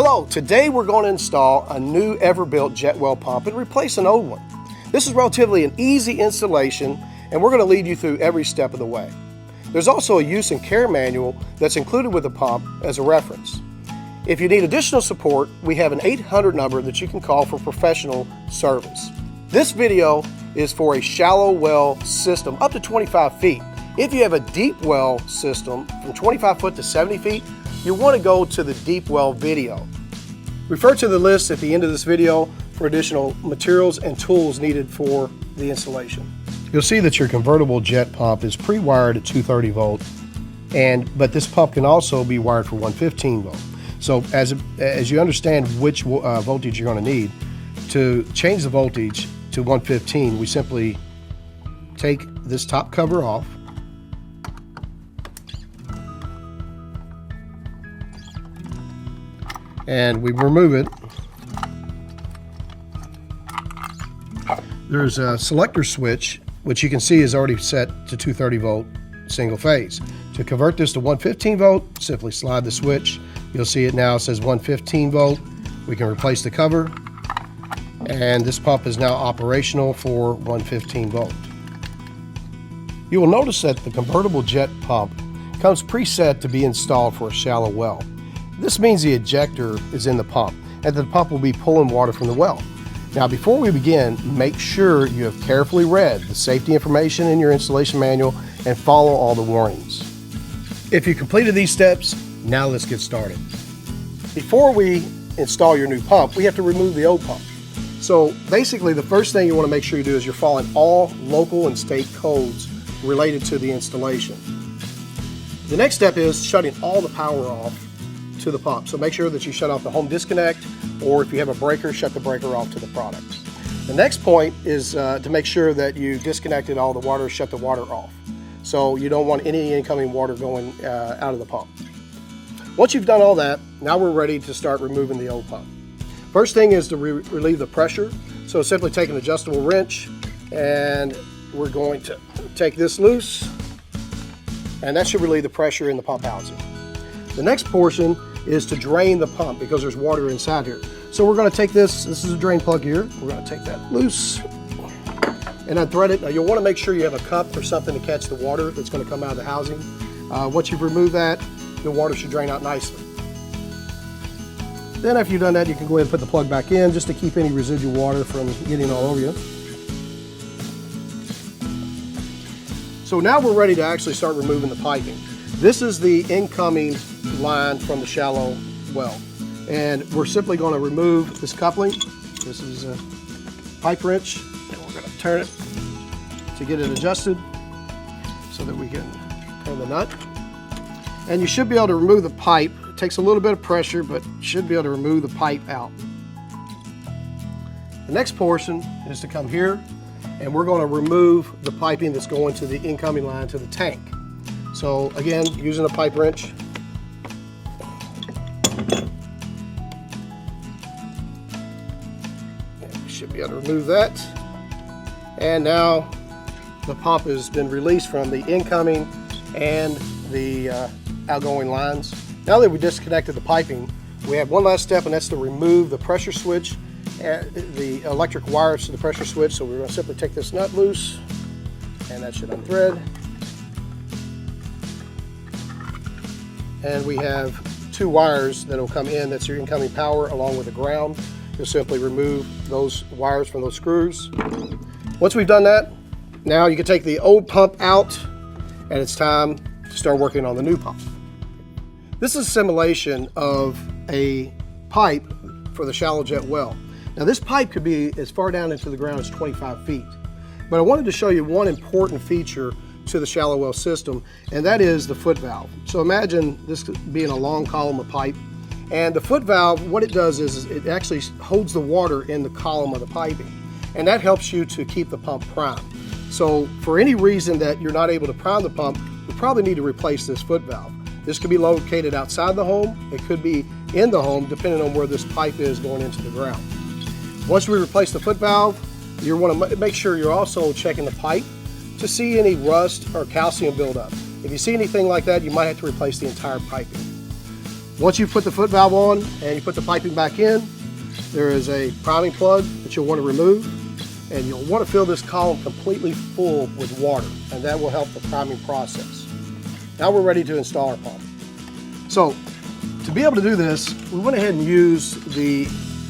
Hello, today we're going to install a new Everbilt jet well pump and replace an old one. This is relatively an easy installation and we're going to lead you through every step of the way. There's also a use and care manual that's included with the pump as a reference. If you need additional support, we have an 800 number that you can call for professional service. This video is for a shallow well system up to 25 feet. If you have a deep well system from 25 foot to 70 feet, you want to go to the deep well video. Refer to the list at the end of this video for additional materials and tools needed for the installation. You'll see that your convertible jet pump is pre-wired at 230 volt, but this pump can also be wired for 115 volt. So as you understand which voltage you're going to need, to change the voltage to 115, we simply take this top cover off, and we remove it. There's a selector switch, which you can see is already set to 230 volt single phase. To convert this to 115 volt, simply slide the switch. You'll see it now says 115 volt. We can replace the cover, and this pump is now operational for 115 volt. You will notice that the convertible jet pump comes preset to be installed for a shallow well. This means the ejector is in the pump, and the pump will be pulling water from the well. Now, before we begin, make sure you have carefully read the safety information in your installation manual and follow all the warnings. If you completed these steps, now let's get started. Before we install your new pump, we have to remove the old pump. So basically, the first thing you want to make sure you do is you're following all local and state codes related to the installation. The next step is shutting all the power off to the pump. So make sure that you shut off the home disconnect, or if you have a breaker, shut the breaker off to the product. The next point is to make sure that you disconnected all the water, shut the water off. So you don't want any incoming water going out of the pump. Once you've done all that, now we're ready to start removing the old pump. First thing is to relieve the pressure. So simply take an adjustable wrench, and we're going to take this loose, and that should relieve the pressure in the pump housing. The next portion is to drain the pump because there's water inside here. So we're going to take this is a drain plug here. We're going to take that loose and unthread it. Now you'll want to make sure you have a cup or something to catch the water that's going to come out of the housing. Once you've removed that, the water should drain out nicely. Then after you've done that, you can go ahead and put the plug back in just to keep any residual water from getting all over you. So now we're ready to actually start removing the piping. This is the incoming line from the shallow well, and we're simply going to remove this coupling. This is a pipe wrench, and we're going to turn it to get it adjusted so that we can turn the nut. And you should be able to remove the pipe. It takes a little bit of pressure, but you should be able to remove the pipe out. The next portion is to come here, and we're going to remove the piping that's going to the incoming line to the tank. So again, using a pipe wrench, and we should be able to remove that. And now the pump has been released from the incoming and the outgoing lines. Now that we disconnected the piping, we have one last step, and that's to remove the pressure switch and the electric wires to the pressure switch. So we're going to simply take this nut loose, and that should unthread. And we have two wires that will come in. That's your incoming power along with the ground. You'll simply remove those wires from those screws. Once we've done that, now you can take the old pump out, and it's time to start working on the new pump. This is a simulation of a pipe for the shallow jet well. Now this pipe could be as far down into the ground as 25 feet. But I wanted to show you one important feature to the shallow well system, and that is the foot valve. So imagine this being a long column of pipe, and the foot valve, what it does is it actually holds the water in the column of the piping, and that helps you to keep the pump primed. So for any reason that you're not able to prime the pump, you probably need to replace this foot valve. This could be located outside the home, it could be in the home, depending on where this pipe is going into the ground. Once we replace the foot valve, you want to make sure you're also checking the pipe to see any rust or calcium buildup. If you see anything like that, you might have to replace the entire piping. Once you put the foot valve on and you put the piping back in, there is a priming plug that you'll want to remove, and you'll want to fill this column completely full with water, and that will help the priming process. Now we're ready to install our pump. So to be able to do this, we went ahead and used the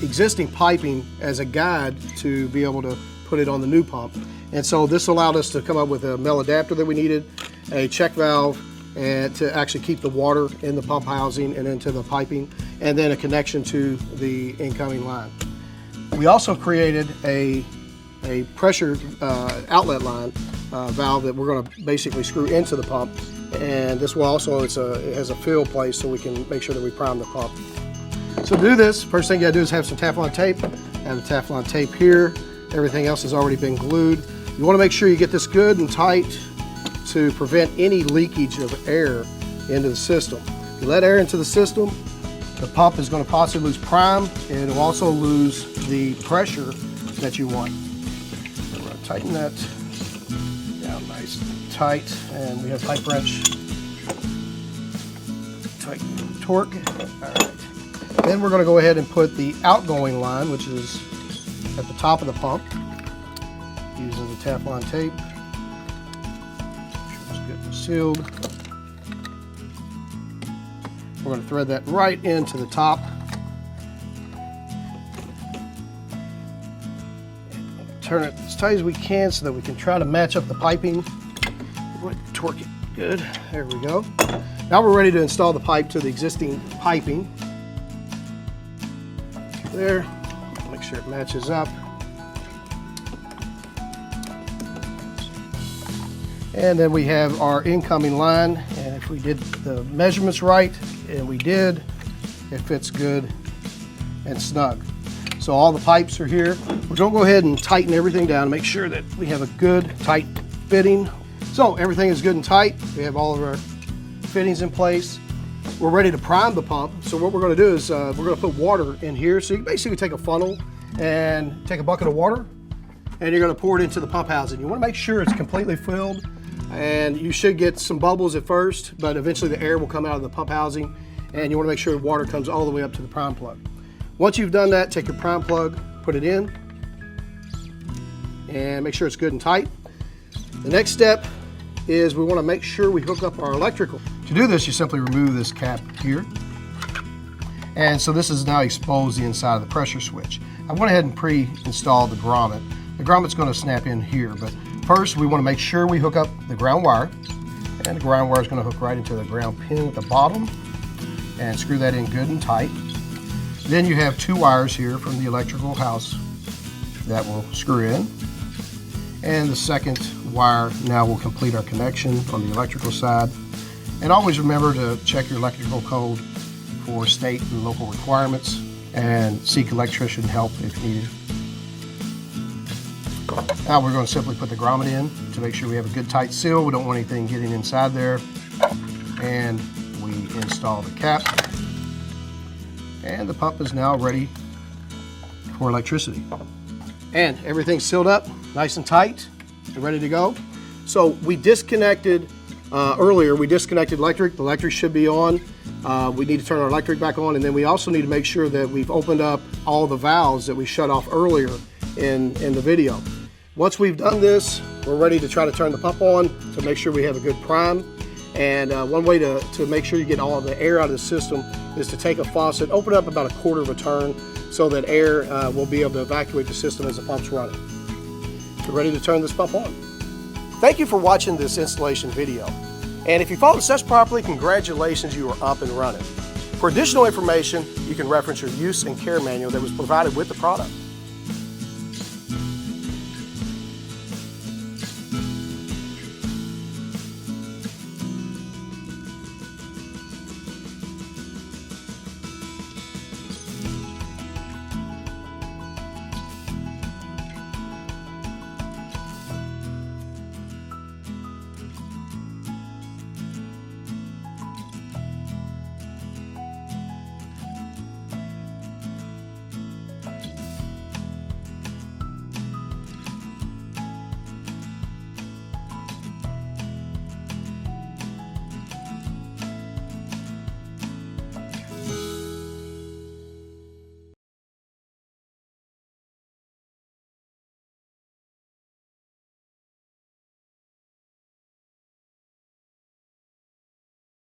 existing piping as a guide to be able to put it on the new pump. And so this allowed us to come up with a male adapter that we needed, a check valve, and to actually keep the water in the pump housing and into the piping, and then a connection to the incoming line. We also created a pressure outlet line valve that we're going to basically screw into the pump, and this will also, it has a fill place so we can make sure that we prime the pump. So to do this, first thing you got to do is have some Teflon tape. I have the Teflon tape here. Everything else has already been glued. You want to make sure you get this good and tight to prevent any leakage of air into the system. If you let air into the system, the pump is going to possibly lose prime, and it'll also lose the pressure that you want. We're going to tighten that down nice and tight, and we have pipe wrench. Tighten torque. All right. Then we're going to go ahead and put the outgoing line, which is at the top of the pump, using the Teflon tape. It's good and sealed. We're going to thread that right into the top. Turn it as tight as we can so that we can try to match up the piping. We're going to torque it good. There we go. Now we're ready to install the pipe to the existing piping. There. Make sure it matches up. And then we have our incoming line, and if we did the measurements right, and we did, it fits good and snug. So all the pipes are here. We're going to go ahead and tighten everything down to make sure that we have a good tight fitting. So everything is good and tight. We have all of our fittings in place. We're ready to prime the pump. So what we're going to do is we're going to put water in here. So you basically take a funnel and take a bucket of water, and you're going to pour it into the pump housing. You want to make sure it's completely filled, and you should get some bubbles at first, but eventually the air will come out of the pump housing, and you want to make sure the water comes all the way up to the prime plug. Once you've done that, take your prime plug, put it in, and make sure it's good and tight. The next step is we want to make sure we hook up our electrical. To do this, you simply remove this cap here. And so this is now exposed the inside of the pressure switch. I went ahead and pre-installed the grommet. The grommet's going to snap in here, but first we want to make sure we hook up the ground wire. And the ground wire is going to hook right into the ground pin at the bottom, and screw that in good and tight. Then you have two wires here from the electrical house that will screw in. And the second wire now will complete our connection on the electrical side. And always remember to check your electrical code for state and local requirements, and seek electrician help if needed. Now we're going to simply put the grommet in to make sure we have a good tight seal. We don't want anything getting inside there. And we install the cap. And the pump is now ready for electricity. And everything's sealed up, nice and tight, and ready to go. So we disconnected earlier, we disconnected electric. The electric should be on. We need to turn our electric back on, and then we also need to make sure that we've opened up all the valves that we shut off earlier in the video. Once we've done this, we're ready to try to turn the pump on to make sure we have a good prime. And one way to make sure you get all of the air out of the system is to take a faucet, open up about 1/4 of a turn so that air will be able to evacuate the system as the pump's running. We're ready to turn this pump on. Thank you for watching this installation video. And if you followed the steps properly, congratulations, you are up and running. For additional information, you can reference your use and care manual that was provided with the product.